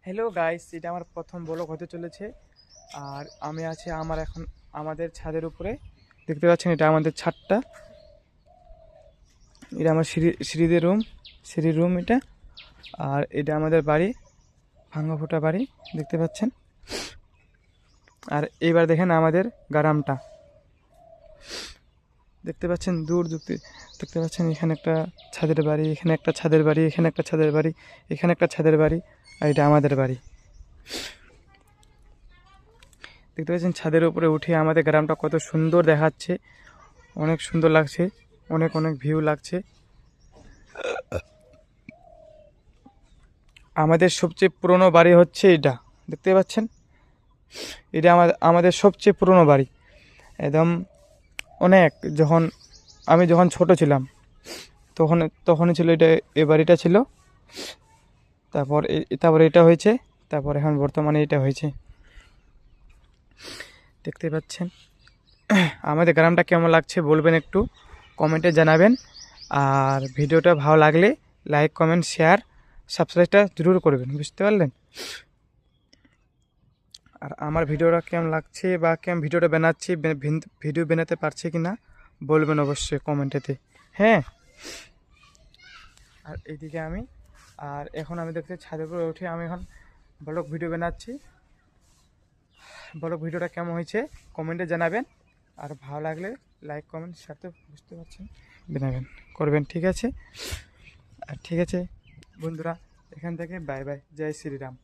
Hello guys, এটা আমার প্রথম ব্লগ হতে চলেছে। আর আমি আছি আমাদের ছাদের উপরে। দেখতে পাচ্ছেন এটা আমাদের ছাদটা। এটা আমার সিঁড়ির রুম এটা। আর এটা আমাদের বাড়ি, ভাঙা ফোটা বাড়ি, দেখতে পাচ্ছেন। আর এইবার দেখেন আমাদের গ্রামটা দেখতে পাচ্ছেন, দূর দেখতে পাচ্ছেন। এখানে একটা ছাদের বাড়ি, এখানে একটা ছাদের বাড়ি, এখানে একটা ছাদের বাড়ি, এখানে একটা ছাদের বাড়ি। আর এটা আমাদের বাড়ি। দেখতে পাচ্ছেন ছাদের উপরে উঠে আমাদের গ্রামটা কত সুন্দর দেখাচ্ছে, অনেক সুন্দর লাগছে, অনেক অনেক ভিউ লাগছে। আমাদের সবচেয়ে পুরনো বাড়ি হচ্ছে এটা, দেখতে পাচ্ছেন। এটা আমাদের সবচেয়ে পুরনো বাড়ি একদম। অনেক আমি যখন ছোট ছিলাম তখনই ছিল এটা, এই বাড়িটা ছিল। তারপর এটা হয়েছে, তারপর এখন বর্তমানে এটা হয়েছে, দেখতে পাচ্ছেন। আমাদের গ্রামটা কেমন লাগছে বলবেন, একটু কমেন্টে জানাবেন। আর ভিডিওটা ভালো লাগলে লাইক, কমেন্ট, শেয়ার, সাবস্ক্রাইবটা জরুর করবেন, বুঝতে পারলেন। আর আমার ভিডিওটা কেমন লাগছে বা কেমন ভিডিওটা বানাচ্ছি, ভিডিও বানাতে পারছে কি না বলবেন অবশ্যই কমেন্টেতে। হ্যাঁ। আর এইদিকে এখন আমি দেখতে ছাদের উপরে উঠে আমি এখন ব্লগ ভিডিও বানাচ্ছি। ব্লগ ভিডিওটা কেমন হয়েছে কমেন্টে জানাবেন। আর ভালো লাগলে লাইক, কমেন্ট, শেয়ার তো বুঝতে পারছেন বানাবেন, করবেন, ঠিক আছে। আর ঠিক আছে বন্ধুরা, এখান থেকে বাই বাই, জয় শ্রীরাম।